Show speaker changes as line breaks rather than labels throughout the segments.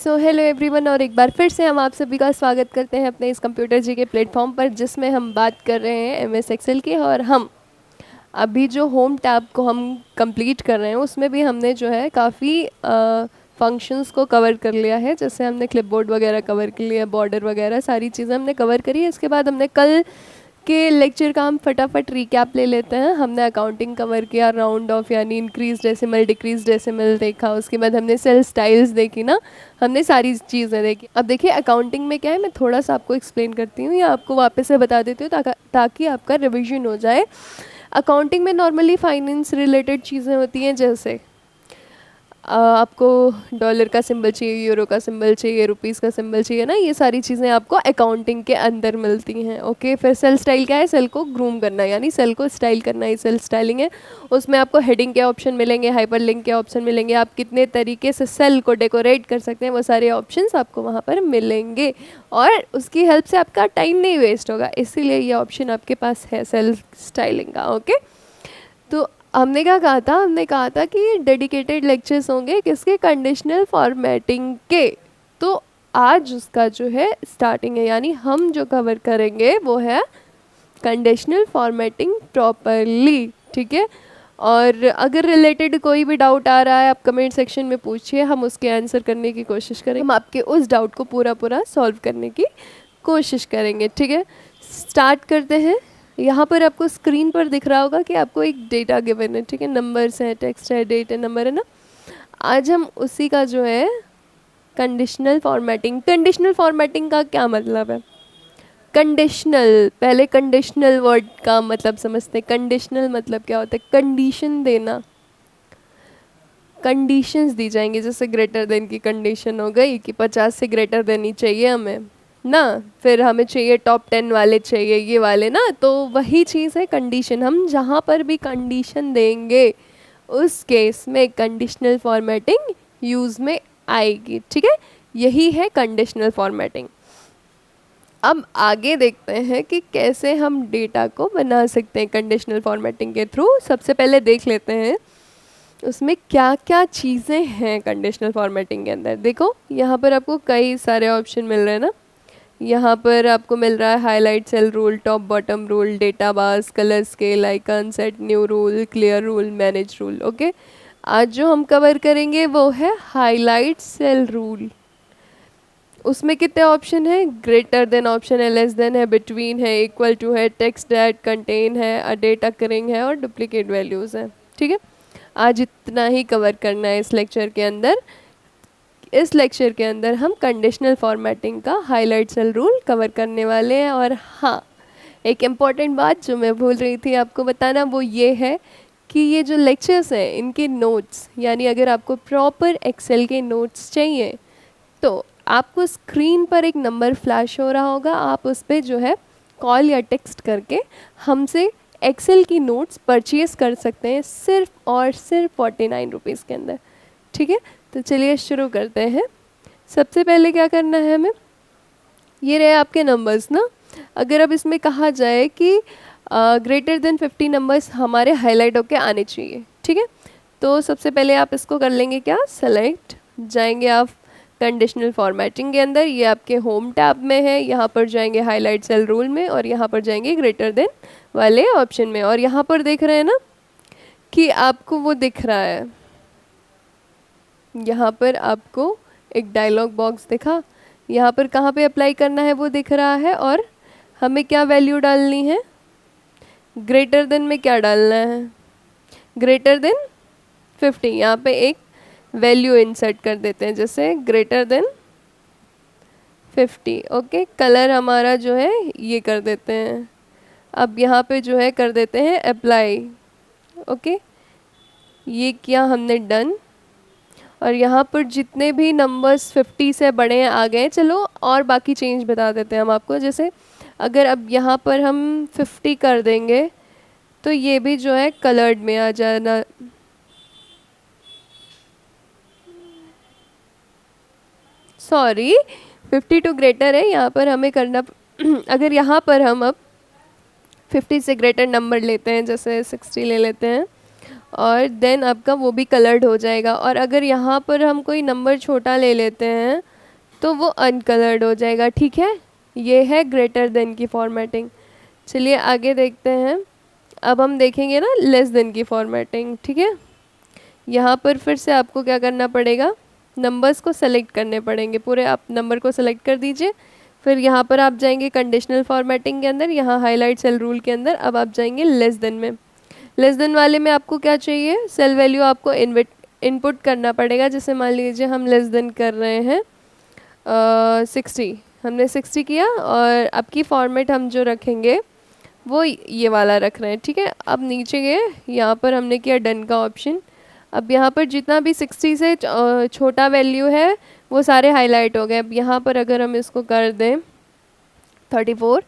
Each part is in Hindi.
सो हेलो एवरीवन, और एक बार फिर से हम आप सभी का स्वागत करते हैं अपने इस कंप्यूटर जी के प्लेटफॉर्म पर, जिसमें हम बात कर रहे हैं एमएस एक्सेल की। और हम अभी जो होम टैब को हम कंप्लीट कर रहे हैं उसमें भी हमने जो है काफ़ी फंक्शंस को कवर कर लिया है। जैसे हमने क्लिपबोर्ड वगैरह कवर कर लिया, बॉर्डर वगैरह सारी चीज़ें हमने कवर करी है। इसके बाद हमने कल के लेक्चर का हम फटाफट रिकैप ले लेते हैं। हमने अकाउंटिंग कवर किया, राउंड ऑफ यानी इंक्रीज डेसिमल डिक्रीज डेसिमल देखा, उसके बाद हमने सेल स्टाइल्स देखी ना, हमने सारी चीज़ें देखी। अब देखिए अकाउंटिंग में क्या है, मैं थोड़ा सा आपको एक्सप्लेन करती हूँ या आपको वापस से बता देती हूँ ताकि आपका रिविजन हो जाए। अकाउंटिंग में नॉर्मली फाइनेंस रिलेटेड चीज़ें होती हैं, जैसे आपको डॉलर का सिंबल चाहिए, यूरो का सिंबल चाहिए, रुपीस का सिंबल चाहिए ना, ये सारी चीज़ें आपको अकाउंटिंग के अंदर मिलती हैं। ओके, फिर सेल स्टाइल क्या है, सेल को ग्रूम करना यानी सेल को स्टाइल करना ही सेल स्टाइलिंग है। उसमें आपको हेडिंग के ऑप्शन मिलेंगे, हाइपरलिंक के ऑप्शन मिलेंगे, आप कितने तरीके से सेल को डेकोरेट कर सकते हैं वो सारे ऑप्शंस आपको वहाँ पर मिलेंगे, और उसकी हेल्प से आपका टाइम नहीं वेस्ट होगा, इसीलिए ये ऑप्शन आपके पास है सेल स्टाइलिंग का। ओके, तो हमने क्या कहा था, हमने कहा था कि डेडिकेटेड लेक्चर्स होंगे किसके, कंडीशनल फॉर्मेटिंग के। तो आज उसका जो है स्टार्टिंग है, यानी हम जो कवर करेंगे वो है कंडीशनल फॉर्मेटिंग प्रॉपरली। ठीक है, और अगर रिलेटेड कोई भी डाउट आ रहा है आप कमेंट सेक्शन में पूछिए, हम उसके आंसर करने की कोशिश करेंगे, हम आपके उस डाउट को पूरा सॉल्व करने की कोशिश करेंगे। ठीक है, स्टार्ट करते हैं। यहाँ पर आपको स्क्रीन पर दिख रहा होगा कि आपको एक डेटा गिवन है। ठीक है, नंबर्स हैं, टेक्स्ट है, डेट है, नंबर है ना। आज हम उसी का जो है कंडीशनल फॉर्मेटिंग का क्या मतलब है। कंडीशनल, पहले कंडीशनल वर्ड का मतलब समझते हैं। कंडीशनल मतलब क्या होता है, कंडीशन देना, कंडीशंस दी जाएंगी। जैसे ग्रेटर देन की कंडीशन हो गई कि 50 से ग्रेटर देनी चाहिए हमें ना, फिर हमें चाहिए टॉप 10 वाले चाहिए, ये वाले ना, तो वही चीज़ है कंडीशन। हम जहाँ पर भी कंडीशन देंगे उस केस में कंडीशनल फॉर्मेटिंग यूज़ में आएगी। ठीक है, यही है कंडीशनल फॉर्मेटिंग। अब आगे देखते हैं कि कैसे हम डेटा को बना सकते हैं कंडीशनल फॉर्मेटिंग के थ्रू। सबसे पहले देख लेते हैं उसमें क्या क्या चीज़ें हैं कंडीशनल फॉर्मेटिंग के अंदर। देखो यहाँ पर आपको कई सारे ऑप्शन मिल रहे हैं ना। यहाँ पर आपको मिल रहा है highlight cell rule, top bottom rule, data bars, colour scale, icon set, new rule, clear rule, manage rule. Okay, आज जो हम कवर करेंगे वो है हाईलाइट सेल रूल। उसमें कितने ऑप्शन है, ग्रेटर देन ऑप्शन है, लेस देन है, बिटवीन है, इक्वल टू है, टेक्स्ट दैट कंटेन है, अ डेटा करिंग है, और डुप्लीकेट वैल्यूज़ है। ठीक है, आज इतना ही कवर करना है इस लेक्चर के अंदर। इस लेक्चर के अंदर हम कंडीशनल फॉर्मेटिंग का हाईलाइट सेल रूल कवर करने वाले हैं। और हाँ, एक इम्पॉर्टेंट बात जो मैं भूल रही थी आपको बताना, वो ये है कि ये जो लेक्चर्स हैं इनके नोट्स, यानी अगर आपको प्रॉपर एक्सेल के नोट्स चाहिए तो आपको स्क्रीन पर एक नंबर फ्लैश हो रहा होगा, आप उस पर जो है कॉल या टेक्स्ट करके हमसे एक्सेल की नोट्स परचेज कर सकते हैं, सिर्फ और सिर्फ 49 रुपीज़ के अंदर। ठीक है, तो चलिए शुरू करते हैं। सबसे पहले क्या करना है हमें, ये रहे आपके नंबर्स ना। अगर अब इसमें कहा जाए कि ग्रेटर देन 50 नंबर्स हमारे हाईलाइट होके आने चाहिए। ठीक है, तो सबसे पहले आप इसको कर लेंगे क्या, सेलेक्ट, जाएंगे आप कंडीशनल फॉर्मेटिंग के अंदर, ये आपके होम टैब में है, यहाँ पर जाएंगे हाईलाइट सेल रूल में, और यहाँ पर जाएंगे ग्रेटर देन वाले ऑप्शन में, और यहाँ पर देख रहे हैं ना कि आपको वो दिख रहा है, यहाँ पर आपको एक डायलॉग बॉक्स दिखा, यहाँ पर कहाँ पे अप्लाई करना है वो दिख रहा है, और हमें क्या वैल्यू डालनी है, ग्रेटर देन में क्या डालना है, ग्रेटर देन 50। यहाँ पे एक वैल्यू इंसर्ट कर देते हैं, जैसे ग्रेटर देन 50। ओके, कलर हमारा जो है ये कर देते हैं। अब यहाँ पे जो है कर देते हैं अप्लाई। ओके, ये किया हमने डन, और यहाँ पर जितने भी नंबर्स 50 से बड़े हैं आ गए। चलो और बाकी चेंज बता देते हैं हम आपको। जैसे अगर अब यहाँ पर हम 50 कर देंगे तो ये भी जो है कलर्ड में आ जाना, सॉरी 50 टू ग्रेटर है, यहाँ पर हमें करना अगर यहाँ पर हम अब 50 से ग्रेटर नंबर लेते हैं, जैसे 60 ले लेते हैं, और देन आपका वो भी कलर्ड हो जाएगा। और अगर यहाँ पर हम कोई नंबर छोटा ले लेते हैं तो वो अनकलर्ड हो जाएगा, ठीक है। ये है ग्रेटर देन की फॉर्मेटिंग। चलिए आगे देखते हैं। अब हम देखेंगे ना लेस देन की फॉर्मेटिंग, ठीक है। यहाँ पर फिर से आपको क्या करना पड़ेगा, नंबर्स को सेलेक्ट करने पड़ेंगे, पूरे आप नंबर को सेलेक्ट कर दीजिए। फिर यहाँ पर आप जाएंगे कंडीशनल फॉर्मेटिंग के अंदर, यहाँ हाईलाइट सेल रूल के अंदर। अब आप जाएंगे लेस देन में। लेस देन वाले में आपको क्या चाहिए, सेल वैल्यू आपको इनपुट करना पड़ेगा। जैसे मान लीजिए हम लेस देन कर रहे हैं 60, हमने 60 किया, और आपकी फॉर्मेट हम जो रखेंगे वो ये वाला रख रहे हैं, ठीक है। अब नीचे गए, यहाँ पर हमने किया डन का ऑप्शन। अब यहाँ पर जितना भी 60 से छोटा वैल्यू है वो सारे हाईलाइट हो गए। अब यहाँ पर अगर हम इसको कर दें 34,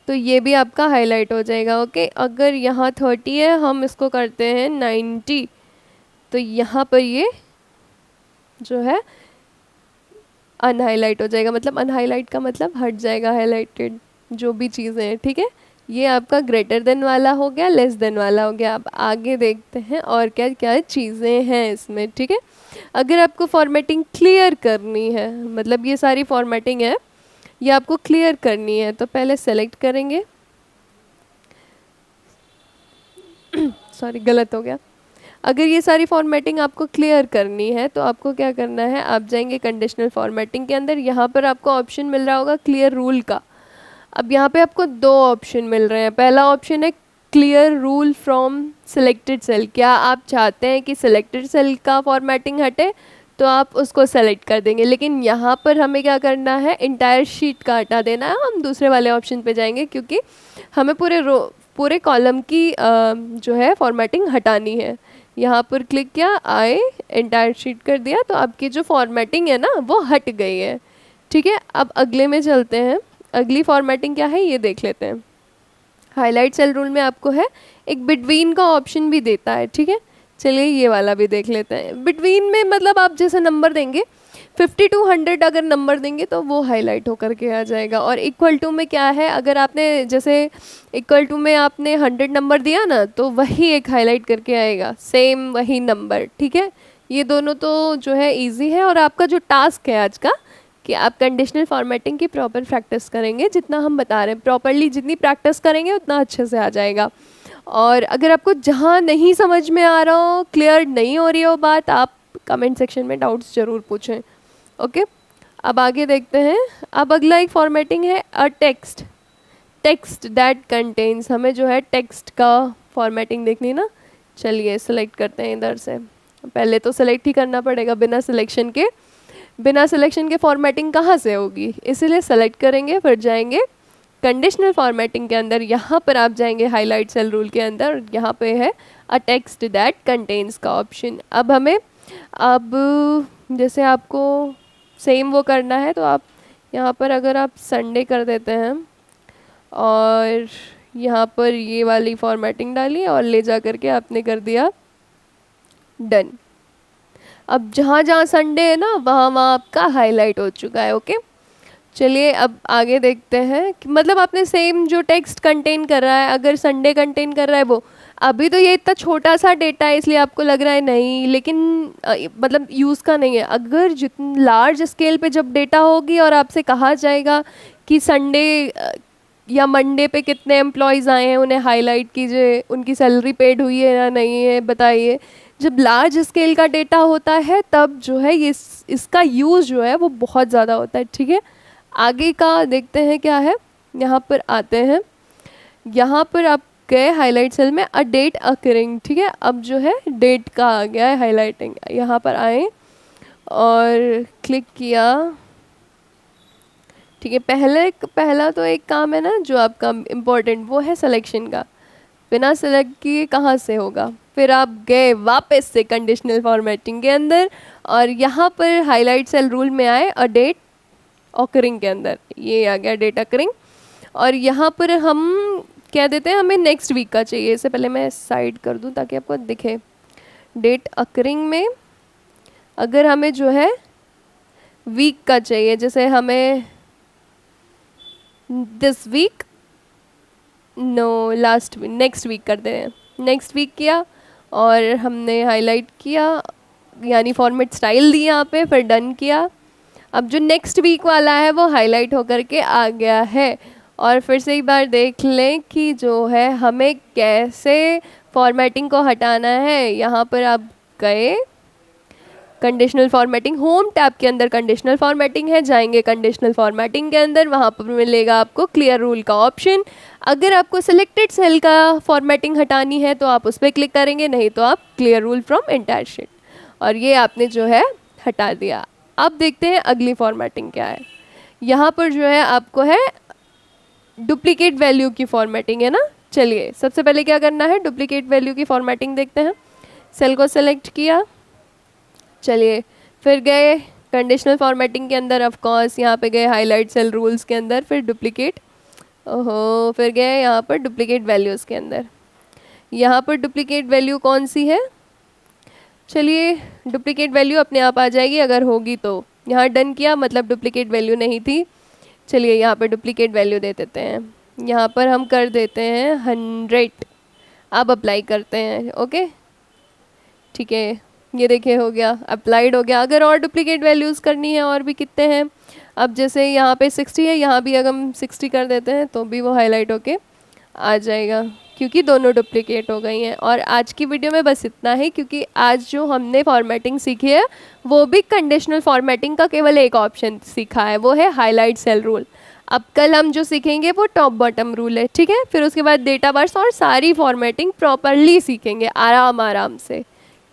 तो ये भी आपका हाईलाइट हो जाएगा, ओके। अगर यहाँ 30 है, हम इसको करते हैं 90, तो यहाँ पर ये जो है अनहाईलाइट हो जाएगा। मतलब अनहाईलाइट का मतलब हट जाएगा हाईलाइटेड जो भी चीज़ें हैं, ठीक है। ये आपका ग्रेटर देन वाला हो गया, लेस देन वाला हो गया। अब आगे देखते हैं और क्या क्या चीज़ें हैं इसमें, ठीक है। अगर आपको फॉर्मेटिंग क्लियर करनी है, मतलब ये सारी फॉर्मेटिंग है ये आपको क्लियर करनी है, तो पहले सेलेक्ट करेंगे सॉरी गलत हो गया। अगर ये सारी फॉर्मेटिंग आपको क्लियर करनी है तो आपको क्या करना है, आप जाएंगे कंडीशनल फॉर्मेटिंग के अंदर। यहाँ पर आपको ऑप्शन मिल रहा होगा क्लियर रूल का। अब यहाँ पे आपको दो ऑप्शन मिल रहे हैं। पहला ऑप्शन है clear rule from selected cell. क्या आप चाहते हैं कि सिलेक्टेड सेल का फॉर्मेटिंग हटे, तो आप उसको सेलेक्ट कर देंगे। लेकिन यहाँ पर हमें क्या करना है, इंटायर शीट का हटा देना है। हम दूसरे वाले ऑप्शन पे जाएंगे क्योंकि हमें पूरे कॉलम की जो है फॉर्मेटिंग हटानी है। यहाँ पर क्लिक किया, आए इंटायर शीट कर दिया, तो आपकी जो फॉर्मेटिंग है ना वो हट गई है, ठीक है। अब अगले में चलते हैं। अगली फॉर्मेटिंग क्या है ये देख लेते हैं। हाईलाइट सेल रूल में आपको है एक बिटवीन का ऑप्शन भी देता है, ठीक है। चलिए ये वाला भी देख लेते हैं। बिटवीन में मतलब आप जैसे नंबर देंगे 50 to 100 अगर नंबर देंगे तो वो हाईलाइट होकर के आ जाएगा। और इक्वल टू में क्या है, अगर आपने जैसे इक्वल टू में आपने 100 नंबर दिया ना, तो वही एक हाईलाइट करके आएगा, सेम वही नंबर, ठीक है। ये दोनों तो जो है इजी है। और आपका जो टास्क है आज का, कि आप कंडीशनल फॉर्मेटिंग की प्रॉपर प्रैक्टिस करेंगे। जितना हम बता रहे हैं प्रॉपरली जितनी प्रैक्टिस करेंगे उतना अच्छे से आ जाएगा। और अगर आपको जहाँ नहीं समझ में आ रहा हो, क्लियर नहीं हो रही हो बात, आप कमेंट सेक्शन में डाउट्स ज़रूर पूछें, ओके। अब आगे देखते हैं। अब अगला एक फॉर्मेटिंग है अ टेक्स्ट दैट कंटेन्स। हमें जो है टेक्स्ट का फॉर्मेटिंग देखनी ना। चलिए सेलेक्ट करते हैं इधर से। पहले तो सेलेक्ट ही करना पड़ेगा, बिना सिलेक्शन के फॉर्मेटिंग कहाँ से होगी, इसीलिए सेलेक्ट करेंगे। फिर जाएंगे कंडीशनल फॉर्मेटिंग के अंदर, यहाँ पर आप जाएंगे हाईलाइट सेल रूल के अंदर, यहाँ पे है अ टेक्स्ट दैट कंटेन्स का ऑप्शन। अब हमें जैसे आपको सेम वो करना है, तो आप यहाँ पर अगर आप संडे कर देते हैं और यहाँ पर ये वाली फॉर्मेटिंग डाली और ले जा करके आपने कर दिया डन। अब जहाँ जहाँ संडे है ना वहाँ वहाँ आपका हाईलाइट हो चुका है, ओके। चलिए अब आगे देखते हैं कि मतलब आपने सेम जो टेक्स्ट कंटेन कर रहा है, अगर संडे कंटेन कर रहा है वो, अभी तो ये इतना छोटा सा डेटा है इसलिए आपको लग रहा है नहीं, लेकिन मतलब यूज़ का नहीं है। अगर जितनी लार्ज स्केल पे जब डेटा होगी और आपसे कहा जाएगा कि संडे या मंडे पे कितने एम्प्लॉयज़ आए हैं, उन्हें हाईलाइट कीजिए, उनकी सैलरी पेड हुई है या नहीं है बताइए। जब लार्ज स्केल का डेटा होता है तब जो है ये इसका यूज़ जो है वो बहुत ज़्यादा होता है, ठीक है। आगे का देखते हैं क्या है। यहाँ पर आते हैं, यहाँ पर आप गए हाईलाइट सेल में अ डेट अकरिंग, ठीक है। अब जो है डेट का आ गया है हाईलाइटिंग। यहाँ पर आए और क्लिक किया, ठीक है। पहला तो एक काम है ना जो आपका इम्पोर्टेंट, वो है सिलेक्शन का। बिना सेलेक्ट किए कहाँ से होगा। फिर आप गए वापस से कंडीशनल फॉर्मेटिंग के अंदर और यहाँ पर हाईलाइट सेल रूल में आए अ डेट ऑकरिंग के अंदर, ये आ गया डेट ऑकरिंग। और यहाँ पर हम क्या देते हैं, हमें नेक्स्ट वीक का चाहिए। इससे पहले मैं साइड कर दूँ ताकि आपको दिखे। डेट ऑकरिंग में अगर हमें जो है वीक का चाहिए, जैसे हमें this week, no last week, next week कर दे हैं। नेक्स्ट वीक किया और हमने हाईलाइट किया, यानी फॉर्मेट स्टाइल दी यहाँ पे, फिर डन किया। अब जो नेक्स्ट वीक वाला है वो हाईलाइट होकर के आ गया है। और फिर से एक बार देख लें कि जो है हमें कैसे फॉर्मेटिंग को हटाना है। यहाँ पर आप गए कंडीशनल फॉर्मेटिंग, होम टैब के अंदर कंडीशनल फॉर्मेटिंग है, जाएंगे कंडीशनल फॉर्मेटिंग के अंदर, वहाँ पर मिलेगा आपको क्लियर रूल का ऑप्शन। अगर आपको सिलेक्टेड सेल का फॉर्मेटिंग हटानी है तो आप उस पर क्लिक करेंगे, नहीं तो आप clear rule from entire sheet, और ये आपने जो है हटा दिया। अब देखते हैं अगली फॉर्मेटिंग क्या है। यहाँ पर जो है आपको है डुप्लीकेट वैल्यू की फॉर्मेटिंग है ना। चलिए सबसे पहले क्या करना है, डुप्लीकेट वैल्यू की फॉर्मेटिंग देखते हैं। सेल को सेलेक्ट किया, चलिए फिर गए कंडीशनल फॉर्मेटिंग के अंदर, ऑफ कोर्स यहाँ पे गए हाईलाइट सेल रूल्स के अंदर, फिर डुप्लीकेट, ओहो, फिर गए यहाँ पर डुप्लीकेट वैल्यूज़ के अंदर। यहाँ पर डुप्लीकेट वैल्यू कौन सी है, चलिए डुप्लीकेट वैल्यू अपने आप आ जाएगी अगर होगी तो। यहाँ डन किया, मतलब डुप्लीकेट वैल्यू नहीं थी। चलिए यहाँ पर डुप्लीकेट वैल्यू दे देते हैं, यहाँ पर हम कर देते हैं 100। अब अप्लाई करते हैं, ओके ठीक है, ये देखिए हो गया, अप्लाइड हो गया। अगर और डुप्लीकेट वैल्यूज़ करनी है और भी कितने हैं, अब जैसे यहाँ पे 60 है, यहाँ भी अगर हम 60 कर देते हैं तो भी वो हाईलाइट होके आ जाएगा, क्योंकि दोनों डुप्लीकेट हो गई हैं। और आज की वीडियो में बस इतना ही, क्योंकि आज जो हमने फॉर्मेटिंग सीखी है वो भी कंडीशनल फॉर्मेटिंग का केवल एक ऑप्शन सीखा है, वो है हाईलाइट सेल रूल। अब कल हम जो सीखेंगे वो टॉप बॉटम रूल है, ठीक है। फिर उसके बाद डेटा बर्स और सारी फॉर्मेटिंग प्रॉपरली सीखेंगे आराम से,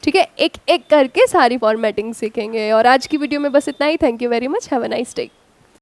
ठीक है। एक एक करके सारी फॉर्मेटिंग सीखेंगे। और आज की वीडियो में बस इतना ही। Thank you very much, have a nice day.